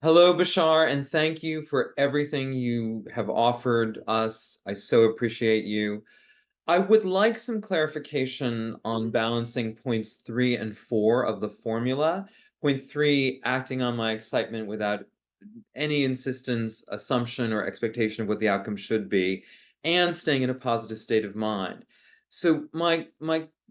Hello, Bashar, and thank you for everything you have offered us. I so appreciate you. I would like some clarification on balancing points 3 and 4 of the formula. Point 3, acting on my excitement without any insistence, assumption, or expectation of what the outcome should be, and staying in a positive state of mind. So my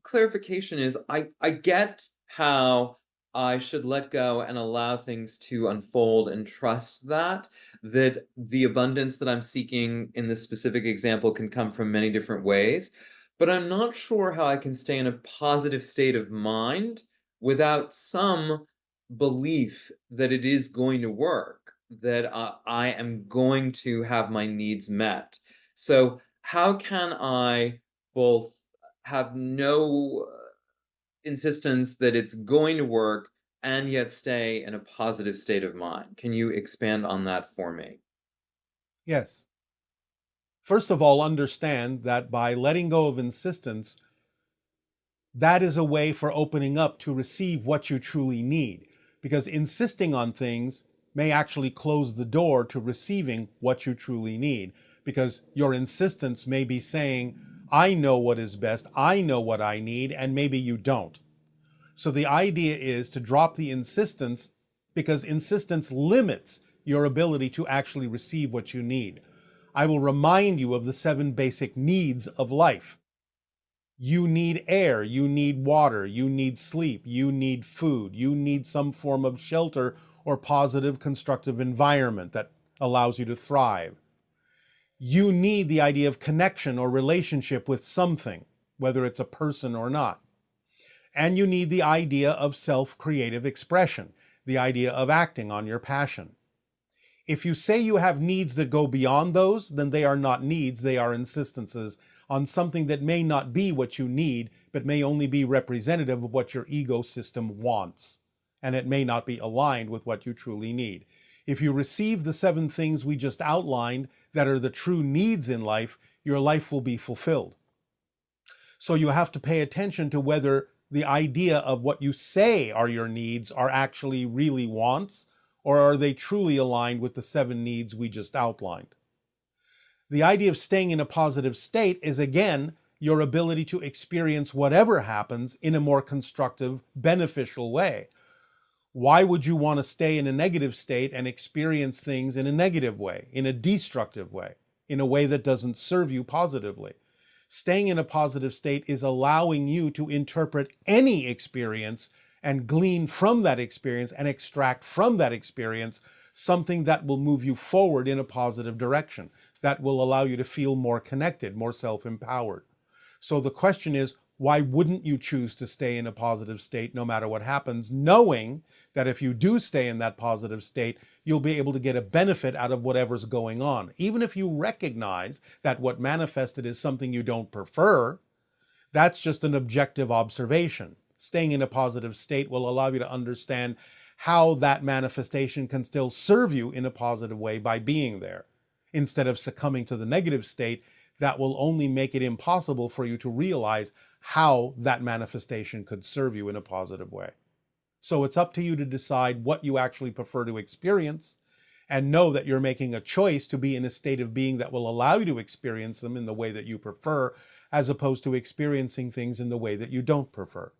clarification is I get how I should let go and allow things to unfold and trust that the abundance that I'm seeking in this specific example can come from many different ways. But I'm not sure how I can stay in a positive state of mind without some belief that it is going to work, that I am going to have my needs met. So, how can I both have no insistence that it's going to work and yet stay in a positive state of mind? Can you expand on that for me? Yes. First of all, understand that by letting go of insistence, that is a way for opening up to receive what you truly need. Because insisting on things may actually close the door to receiving what you truly need. Because your insistence may be saying, I know what is best, I know what I need, and maybe you don't. So the idea is to drop the insistence because insistence limits your ability to actually receive what you need. I will remind you of the 7 basic needs of life. You need air, you need water, you need sleep, you need food, you need some form of shelter or positive constructive environment that allows you to thrive. You need the idea of connection or relationship with something, whether it's a person or not. And you need the idea of self-creative expression, the idea of acting on your passion. If you say you have needs that go beyond those, then they are not needs, they are insistences on something that may not be what you need, but may only be representative of what your ego system wants. And it may not be aligned with what you truly need. If you receive the 7 things we just outlined that are the true needs in life, your life will be fulfilled. So you have to pay attention to whether the idea of what you say are your needs are actually really wants, or are they truly aligned with the 7 needs we just outlined? The idea of staying in a positive state is, again, your ability to experience whatever happens in a more constructive, beneficial way. Why would you want to stay in a negative state and experience things in a negative way, in a destructive way, in a way that doesn't serve you positively? Staying in a positive state is allowing you to interpret any experience and glean from that experience and extract from that experience something that will move you forward in a positive direction, that will allow you to feel more connected, more self-empowered. So the question is, why wouldn't you choose to stay in a positive state no matter what happens, knowing that if you do stay in that positive state, you'll be able to get a benefit out of whatever's going on. Even if you recognize that what manifested is something you don't prefer, that's just an objective observation. Staying in a positive state will allow you to understand how that manifestation can still serve you in a positive way by being there, instead of succumbing to the negative state that will only make it impossible for you to realize how that manifestation could serve you in a positive way. So it's up to you to decide what you actually prefer to experience, and know that you're making a choice to be in a state of being that will allow you to experience them in the way that you prefer, as opposed to experiencing things in the way that you don't prefer.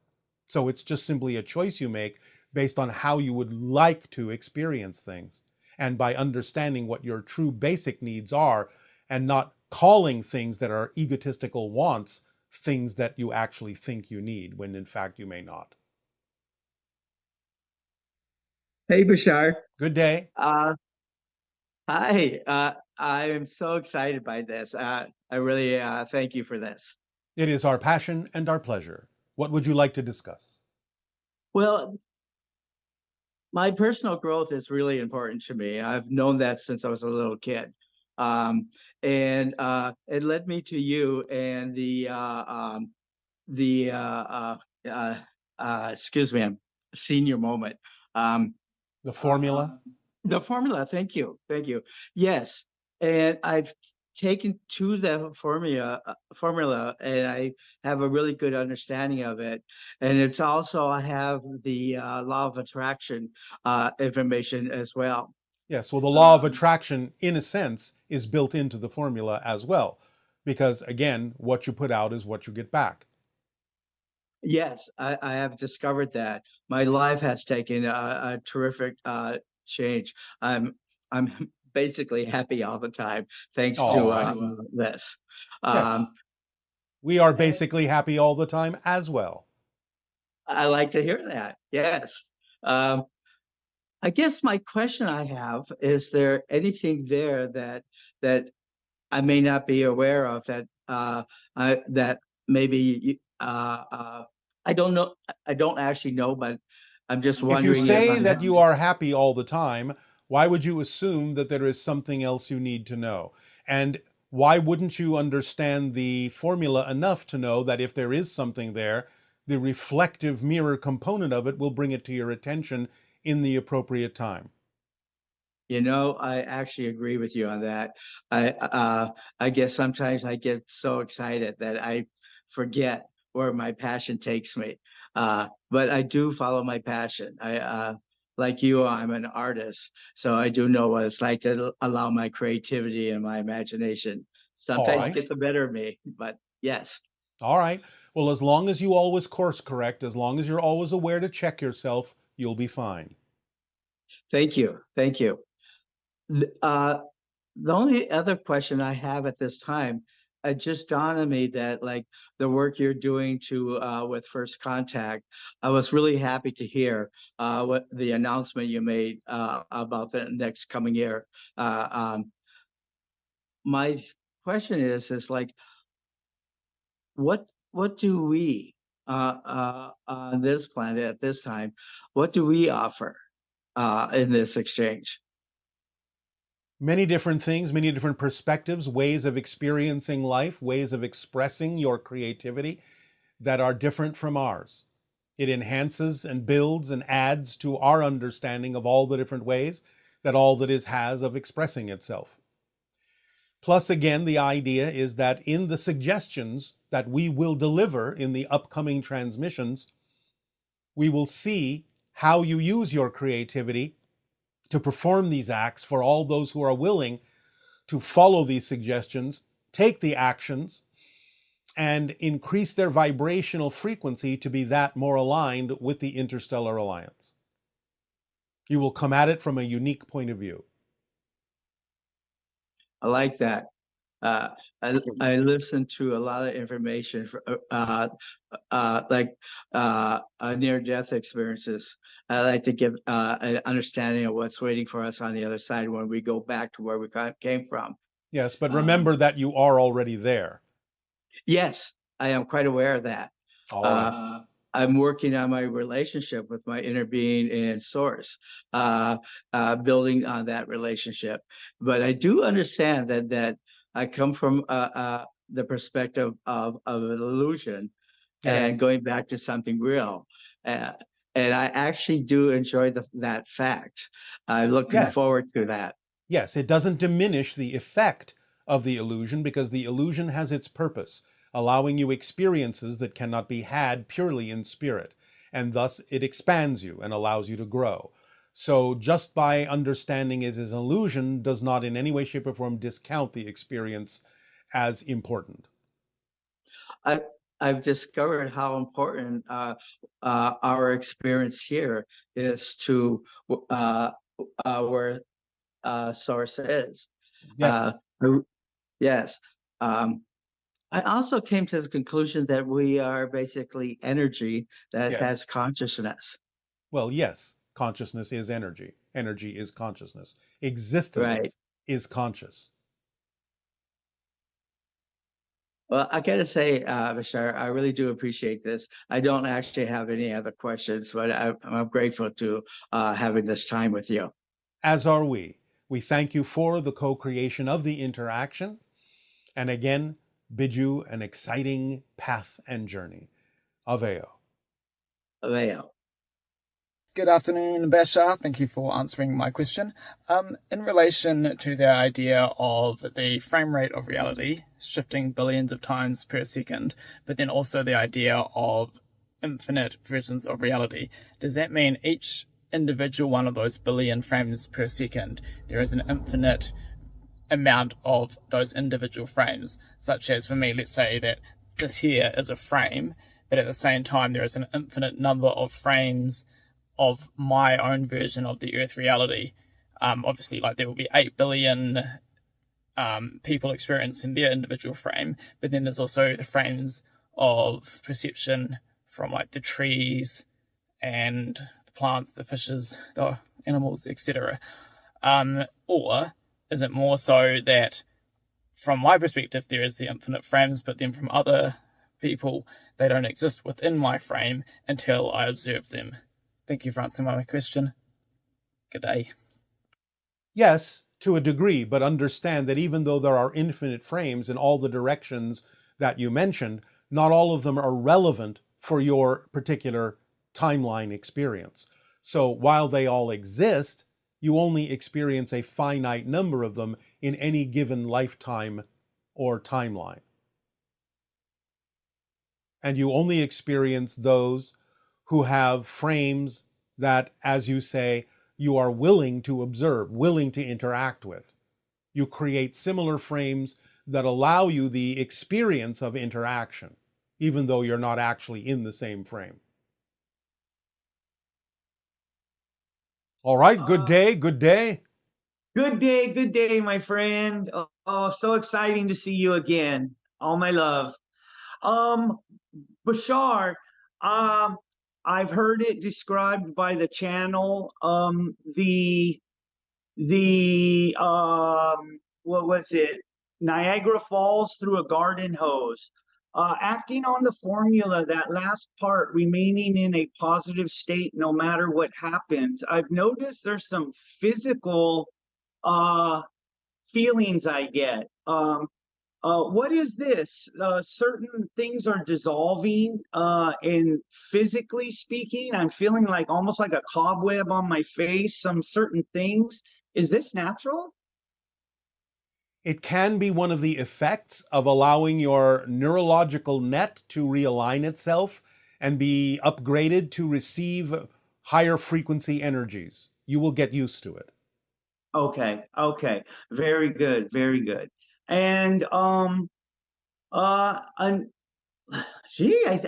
So it's just simply a choice you make based on how you would like to experience things. And by understanding what your true basic needs are, and not calling things that are egotistical wants things that you actually think you need, when in fact you may not. Hey, Bashar. Good day. Uh, Hi. I am so excited by this. I really thank you for this. It is our passion and our pleasure. What would you like to discuss? Well, my personal growth is really important to me. I've known that since I was a little kid. And it led me to you and the excuse me, I'm senior moment. Um, The uh, formula? the formula. Thank you. Thank you. Yes. And I've taken to the formula, and I have a really good understanding of it. And it's also I have the law of attraction information as well. Yes, well, the law of Um, attraction, in a sense, is built into the formula as well. Because again, what you put out is what you get back. yes, I have discovered that my life has taken a terrific change. I'm basically happy all the time thanks All to right. this. Yes. Um, We are basically happy all the time as well. I like to hear that. Yes. Um, I guess my question I have, is there anything there that I may not be aware of that maybe I don't know. I don't actually know, but I'm just If you wondering if say I that have. you are happy all the time, why would you assume that there is something else you need to know? And why wouldn't you understand the formula enough to know that if there is something there, the reflective mirror component of it will bring it to your attention in the appropriate time? I actually agree with you on that. I guess sometimes I get so excited that I forget where my passion takes me. But I do follow my passion. Like you, I'm an artist, so I do know what it's like to allow my creativity and my imagination All sometimes right. get the better of me. But yes, All right. Well, as long as you always course correct, as long as you're always aware to check yourself, you'll be fine. thank you, thank you. Uh, The only other question I have at this time, it just dawned on me that like the work you're doing to with First Contact, I was really happy to hear what the announcement you made about the next coming year. Uh, um, my question is like what do we on this planet at this time, what do we offer in this exchange? Many different things, many different perspectives, ways of experiencing life, ways of expressing your creativity that are different from ours. It enhances and builds and adds to our understanding of all the different ways that all that is has of expressing itself. Plus, again, the idea is that in the suggestions that we will deliver in the upcoming transmissions, we will see how you use your creativity to perform these acts for all those who are willing to follow these suggestions, take the actions, and increase their vibrational frequency to be that more aligned with the interstellar alliance. You will come at it from a unique point of view. I like that. Uh, I listen to a lot of information for, like near-death experiences. I like to give an understanding of what's waiting for us on the other side when we go back to where we came from. Yes, but Um, remember that you are already there. yes, I am quite aware of that. All right. Uh, I'm working on my relationship with my inner being and source, uh, building on that relationship. But I do understand that I come from the perspective of an illusion and Yes. going back to something real. Uh, and I actually do enjoy that fact. I'm looking Yes. forward to that. Yes, it doesn't diminish the effect of the illusion because the illusion has its purpose, allowing you experiences that cannot be had purely in spirit, and thus it expands you and allows you to grow. So just by understanding it as an illusion does not in any way, shape, or form discount the experience as important. I, I've discovered how important our experience here is to uh, where source is. Uh, Yes, yes. Um, I also came to the conclusion that we are basically energy that yes. has consciousness. Well, yes, consciousness is energy. Energy is consciousness. Right. Existence is conscious. Well, I gotta say, Bashar, I really do appreciate this. I don't actually have any other questions, but I'm grateful to having this time with you. As are we. We thank you for the co creation of the interaction, and again, bid you an exciting path and journey. Aveo. Avail. Good afternoon, Bashar. Thank you for answering my question. In relation to the idea of the frame rate of reality shifting billions of times per second, but then also the idea of infinite versions of reality, does that mean each individual one of those billion frames per second, there is an infinite amount of those individual frames, such as for me, let's say that this here is a frame, but at the same time there is an infinite number of frames of my own version of the Earth reality. Obviously, like there will be 8 billion people experiencing their individual frame, but then there's also the frames of perception from like the trees and the plants, the fishes, the animals, etc. Or is it more so that from my perspective there is the infinite frames, but then from other people they don't exist within my frame until I observe them? Thank you for answering my question. Good day. Yes, to a degree, but understand that even though there are infinite frames in all the directions that you mentioned, not all of them are relevant for your particular timeline experience. So while they all exist, you only experience a finite number of them in any given lifetime or timeline. And you only experience those who have frames that, as you say, you are willing to observe, willing to interact with. You create similar frames that allow you the experience of interaction, even though you're not actually in the same frame. All right, good day, good day. Good day, my friend. Oh, so exciting to see you again. All my love. Um, Bashar, um, I've heard it described by the channel. What was it? Niagara Falls through a garden hose. Acting on the formula, that last part, remaining in a positive state no matter what happens. I've noticed there's some physical uh, feelings I get. What is this? Certain things are dissolving, and physically speaking, I'm feeling like almost like a cobweb on my face, some certain things. Is this natural? It can be one of the effects of allowing your neurological net to realign itself and be upgraded to receive higher frequency energies. You will get used to it. Okay. Very good, very good. And and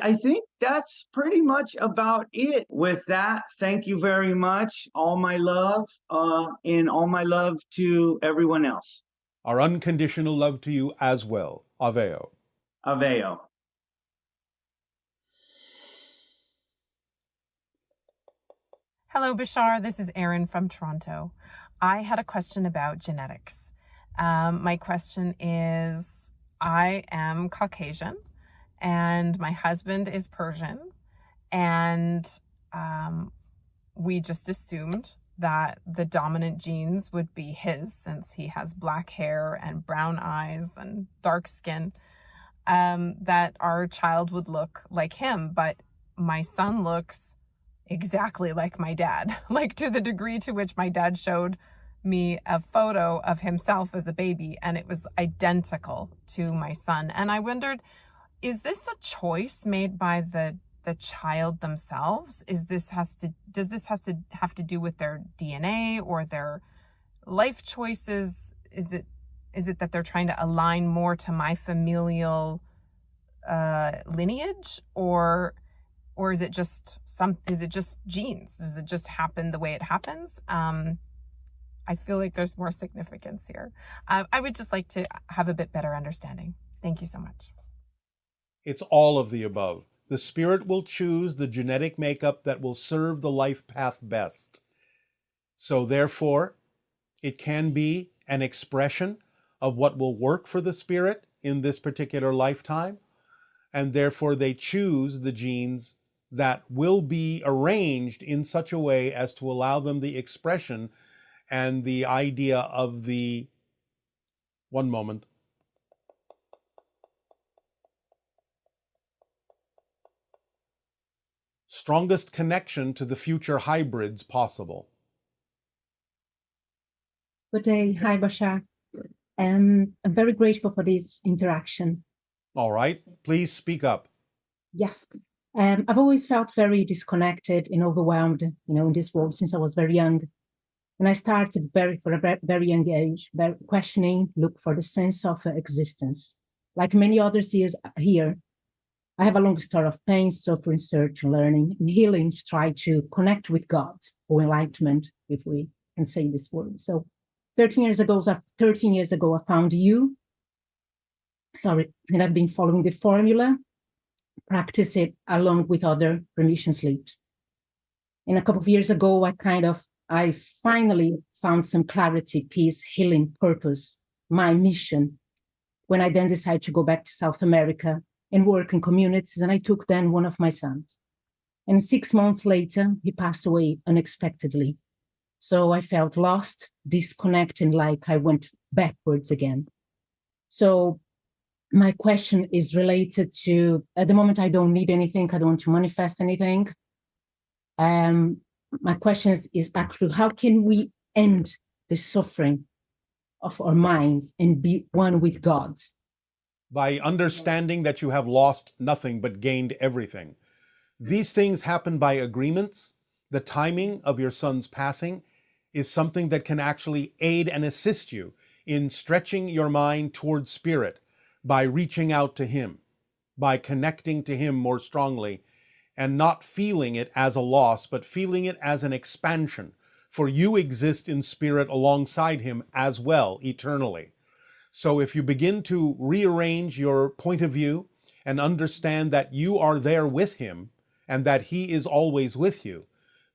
I think that's pretty much about it. With that, thank you very much. All my love, and all my love to everyone else. Our unconditional love to you as well. Aveo. Aveo. Hello, Bashar. This is Erin from Toronto. I had a question about genetics. My question is, I am Caucasian and my husband is Persian, and we just assumed that the dominant genes would be his since he has black hair and brown eyes and dark skin, that our child would look like him. But my son looks exactly like my dad, like to the degree to which my dad showed me a photo of himself as a baby and it was identical to my son. And I wondered, is this a choice made by the child themselves? Does this have to do with their DNA or their life choices? Is it that they're trying to align more to my familial lineage, or is it just genes? Does it just happen the way it happens? I feel like there's more significance here. I would just like to have a bit better understanding. Thank you so much. It's all of the above. The spirit will choose the genetic makeup that will serve the life path best. So therefore, it can be an expression of what will work for the spirit in this particular lifetime, and therefore they choose the genes that will be arranged in such a way as to allow them the expression and the idea of the, one moment, strongest connection to the future hybrids possible? Good day. Hi, Bashar. I'm very grateful for this interaction. All right, please speak up. Yes. I've always felt very disconnected and overwhelmed, in this world since I was very young. And I started for a very young age, questioning, look for the sense of existence. Like many others here, I have a long story of pain, suffering, search, learning, and healing to try to connect with God or enlightenment, if we can say this word. So 13 years ago, I found you. And I've been following the formula, practice it along with other remission sleeps. And a couple of years ago, I finally found some clarity, peace, healing, purpose, my mission, when I then decided to go back to South America and work in communities. And I took then one of my sons. And 6 months later, he passed away unexpectedly. So I felt lost, disconnected, like I went backwards again. So my question is related to, at the moment, I don't need anything. I don't want to manifest anything. My question is actually, how can we end the suffering of our minds and be one with God? By understanding that you have lost nothing but gained everything. These things happen by agreements. The timing of your son's passing is something that can actually aid and assist you in stretching your mind towards spirit by reaching out to him, by connecting to him more strongly, and not feeling it as a loss, but feeling it as an expansion. For you exist in spirit alongside him as well, eternally. So if you begin to rearrange your point of view and understand that you are there with him and that he is always with you,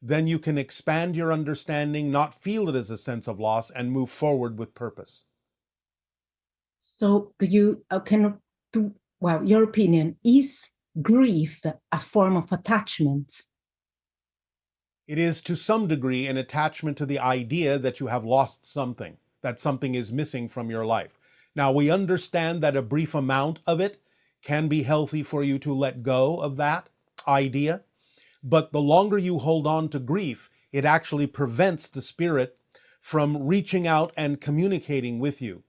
then you can expand your understanding, not feel it as a sense of loss, and move forward with purpose. So your opinion, is grief a form of attachment? It is to some degree an attachment to the idea that you have lost something, that something is missing from your life. Now, we understand that a brief amount of it can be healthy for you to let go of that idea, but the longer you hold on to grief, it actually prevents the spirit from reaching out and communicating with you.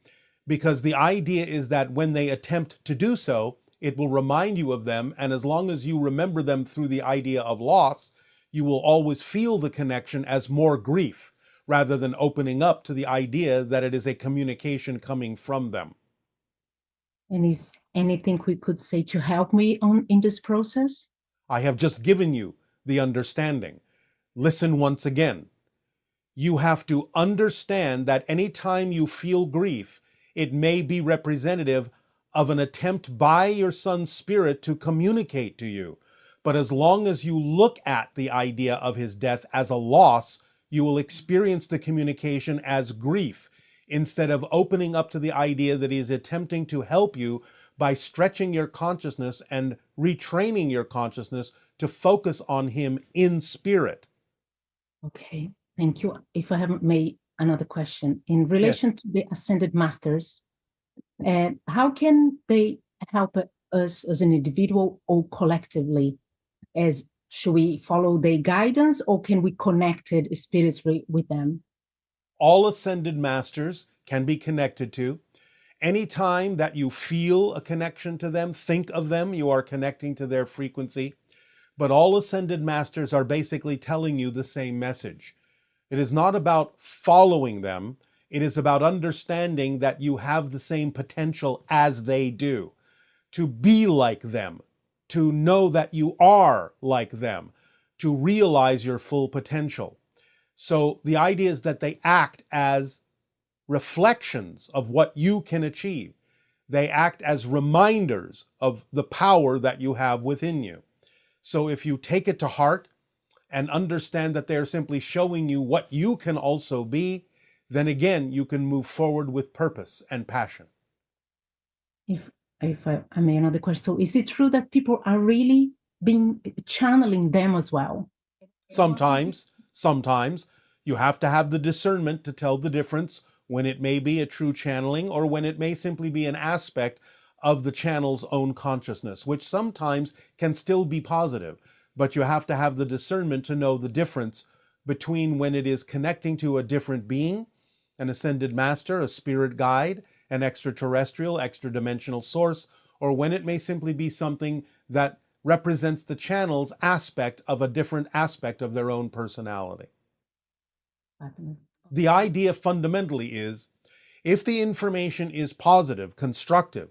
Because the idea is that when they attempt to do so, it will remind you of them, and as long as you remember them through the idea of loss, you will always feel the connection as more grief, rather than opening up to the idea that it is a communication coming from them. And is anything we could say to help me in this process? I have just given you the understanding. Listen once again. You have to understand that anytime you feel grief, it may be representative of an attempt by your son's spirit to communicate to you. But as long as you look at the idea of his death as a loss, you will experience the communication as grief, instead of opening up to the idea that he is attempting to help you by stretching your consciousness and retraining your consciousness to focus on him in spirit. Okay, thank you. If I haven't made another question, in relation to the Ascended Masters, how can they help us as an individual or collectively? Should we follow their guidance, or can we connect it spiritually with them? All ascended masters can be connected to. Anytime that you feel a connection to them, think of them, you are connecting to their frequency. But all ascended masters are basically telling you the same message. It is not about following them. It is about understanding that you have the same potential as they do, to be like them, to know that you are like them, to realize your full potential. So the idea is that they act as reflections of what you can achieve. They act as reminders of the power that you have within you. So if you take it to heart and understand that they're simply showing you what you can also be, then again, you can move forward with purpose and passion. If I may, another question. So is it true that people are really channeling them as well? Sometimes you have to have the discernment to tell the difference when it may be a true channeling or when it may simply be an aspect of the channel's own consciousness, which sometimes can still be positive. but you have to have the discernment to know the difference between when it is connecting to a different being, an ascended master, a spirit guide, an extraterrestrial, extra-dimensional source, or when it may simply be something that represents the channel's aspect of a different aspect of their own personality. The idea fundamentally is, if the information is positive, constructive,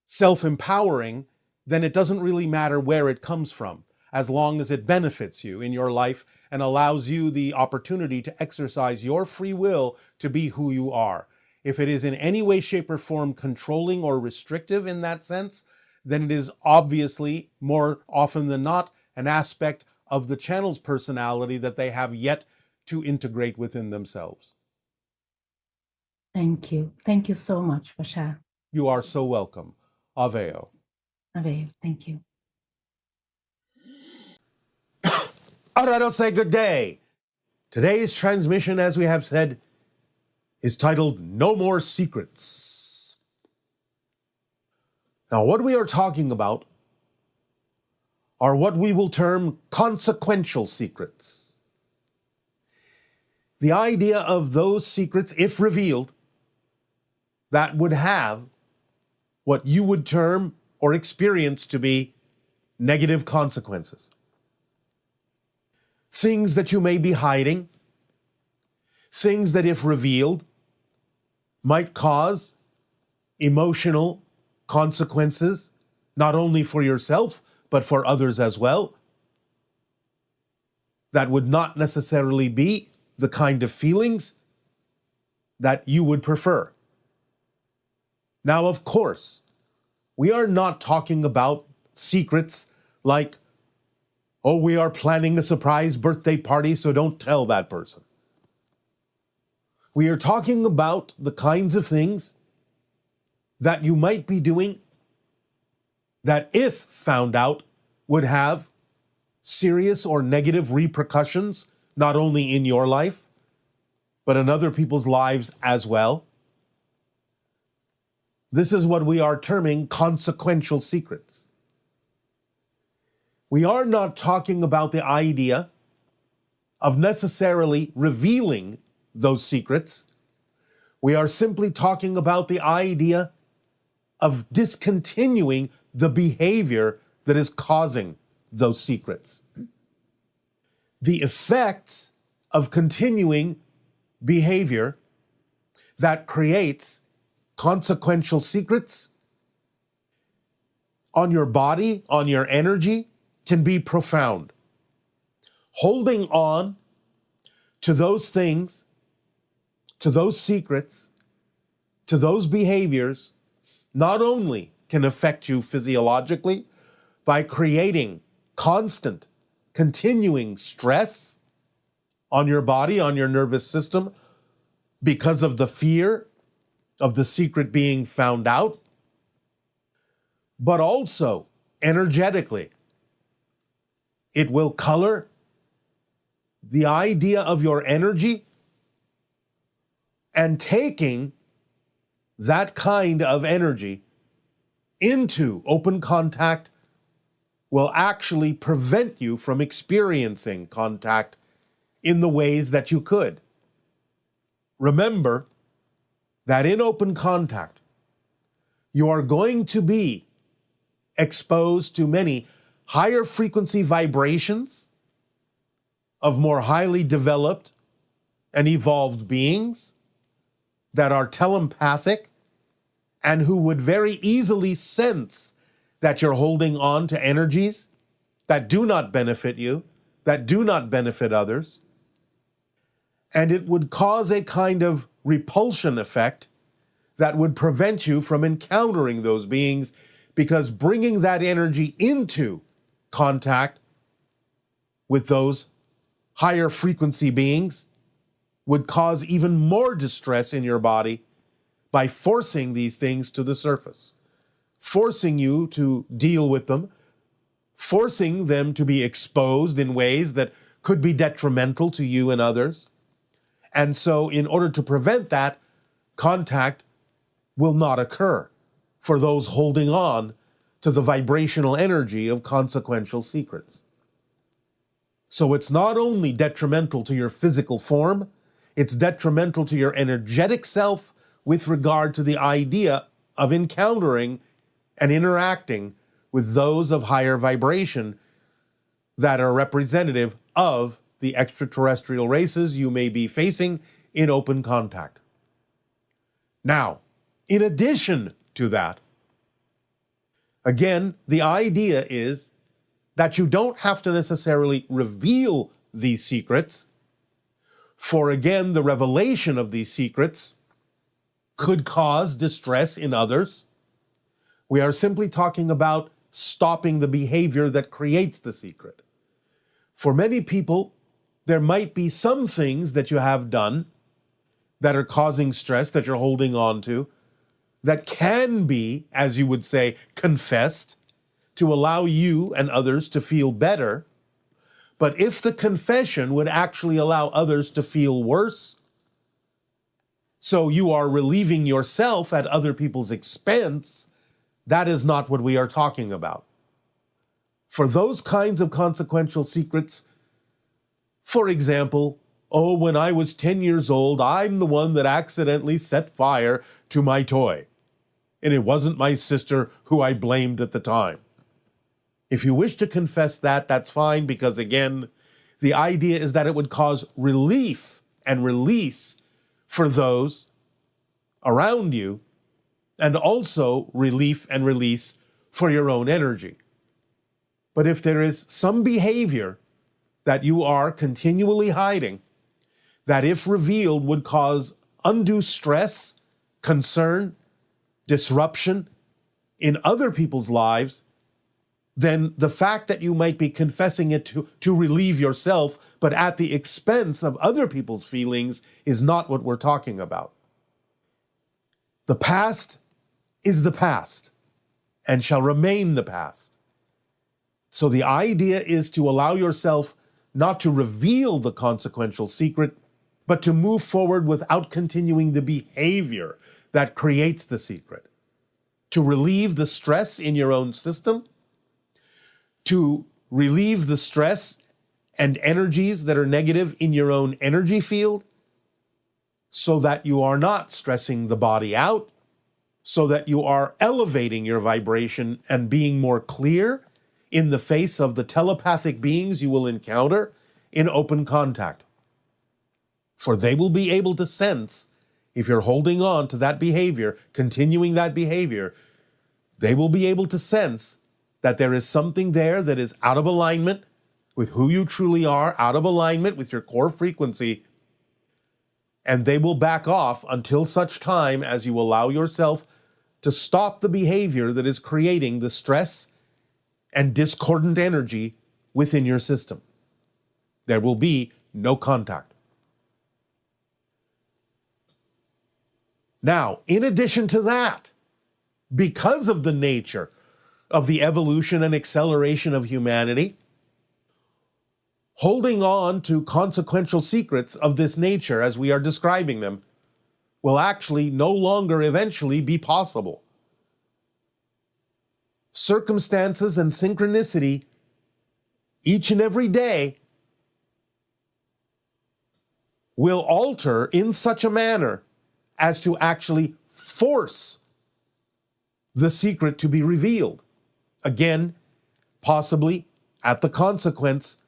self-empowering, then it doesn't really matter where it comes from, as long as it benefits you in your life and allows you the opportunity to exercise your free will to be who you are. If it is in any way, shape, or form controlling or restrictive in that sense, then it is obviously, more often than not, an aspect of the channel's personality that they have yet to integrate within themselves. Thank you. Thank you so much, Bashar. You are so welcome. Aveo. Aveo, thank you. All right, I'll say good day. Today's transmission, as we have said, is titled No More Secrets. Now, what we are talking about are what we will term consequential secrets. The idea of those secrets, if revealed, that would have what you would term or experience to be negative consequences. Things that you may be hiding, things that, if revealed, might cause emotional consequences, not only for yourself, but for others as well. That would not necessarily be the kind of feelings that you would prefer. Now, of course, we are not talking about secrets like, oh, we are planning a surprise birthday party, so don't tell that person. We are talking about the kinds of things that you might be doing that, if found out, would have serious or negative repercussions, not only in your life, but in other people's lives as well. This is what we are terming consequential secrets. We are not talking about the idea of necessarily revealing those secrets. We are simply talking about the idea of discontinuing the behavior that is causing those secrets. The effects of continuing behavior that creates consequential secrets on your body, on your energy, can be profound. Holding on to those things, to those secrets, to those behaviors, not only can affect you physiologically by creating constant, continuing stress on your body, on your nervous system, because of the fear of the secret being found out, but also energetically. It will color the idea of your energy, and taking that kind of energy into open contact will actually prevent you from experiencing contact in the ways that you could. Remember that in open contact, you are going to be exposed to many higher frequency vibrations of more highly developed and evolved beings that are telepathic and who would very easily sense that you're holding on to energies that do not benefit you, that do not benefit others. And it would cause a kind of repulsion effect that would prevent you from encountering those beings, because bringing that energy into contact with those higher frequency beings would cause even more distress in your body by forcing these things to the surface, forcing you to deal with them, forcing them to be exposed in ways that could be detrimental to you and others. And so, in order to prevent that, contact will not occur for those holding on to the vibrational energy of consequential secrets. So it's not only detrimental to your physical form, it's detrimental to your energetic self with regard to the idea of encountering and interacting with those of higher vibration that are representative of the extraterrestrial races you may be facing in open contact. Now, in addition to that, again, the idea is that you don't have to necessarily reveal these secrets, for again, the revelation of these secrets could cause distress in others. We are simply talking about stopping the behavior that creates the secret. For many people, there might be some things that you have done that are causing stress that you're holding on to that can be, as you would say, confessed to allow you and others to feel better. But if the confession would actually allow others to feel worse, so you are relieving yourself at other people's expense, that is not what we are talking about. For those kinds of consequential secrets, for example, oh, when I was 10 years old, I'm the one that accidentally set fire to my toy, and it wasn't my sister who I blamed at the time. If you wish to confess that, that's fine, because again, the idea is that it would cause relief and release for those around you, and also relief and release for your own energy. But if there is some behavior that you are continually hiding, that if revealed would cause undue stress, concern, disruption in other people's lives, then the fact that you might be confessing it to relieve yourself, but at the expense of other people's feelings, is not what we're talking about. The past is the past and shall remain the past. So the idea is to allow yourself not to reveal the consequential secret, but to move forward without continuing the behavior that creates the secret, to relieve the stress in your own system, to relieve the stress and energies that are negative in your own energy field, so that you are not stressing the body out, so that you are elevating your vibration and being more clear in the face of the telepathic beings you will encounter in open contact. For they will be able to sense, if you're holding on to that behavior, continuing that behavior, they will be able to sense that there is something there that is out of alignment with who you truly are, out of alignment with your core frequency, and they will back off until such time as you allow yourself to stop the behavior that is creating the stress and discordant energy within your system. There will be no contact. Now, in addition to that, because of the nature of the evolution and acceleration of humanity, holding on to consequential secrets of this nature as we are describing them will actually no longer eventually be possible. Circumstances and synchronicity each and every day will alter in such a manner as to actually force the secret to be revealed. Again, possibly at the consequence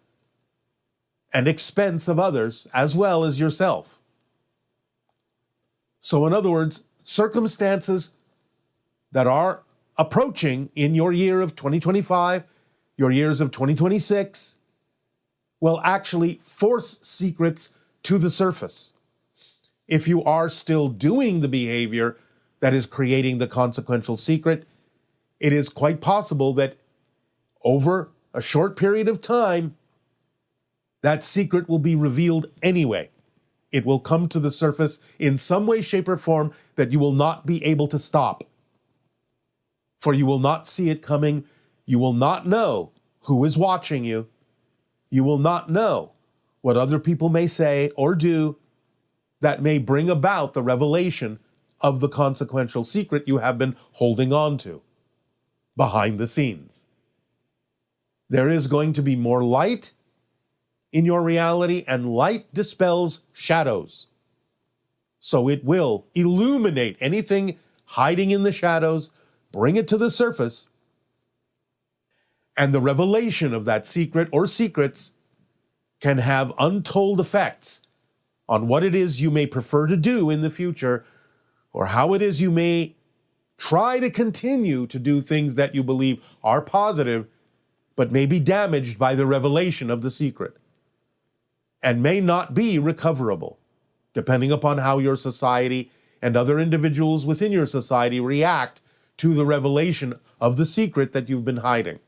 and expense of others as well as yourself. So in other words, circumstances that are approaching in your year of 2025, your years of 2026, will actually force secrets to the surface. If you are still doing the behavior that is creating the consequential secret, it is quite possible that over a short period of time, that secret will be revealed anyway. It will come to the surface in some way, shape, or form that you will not be able to stop. For you will not see it coming. You will not know who is watching you. You will not know what other people may say or do that may bring about the revelation of the consequential secret you have been holding on to behind the scenes. There is going to be more light in your reality, and light dispels shadows. So it will illuminate anything hiding in the shadows, bring it to the surface, and the revelation of that secret or secrets can have untold effects on what it is you may prefer to do in the future, or how it is you may try to continue to do things that you believe are positive, but may be damaged by the revelation of the secret, and may not be recoverable, depending upon how your society and other individuals within your society react to the revelation of the secret that you've been hiding.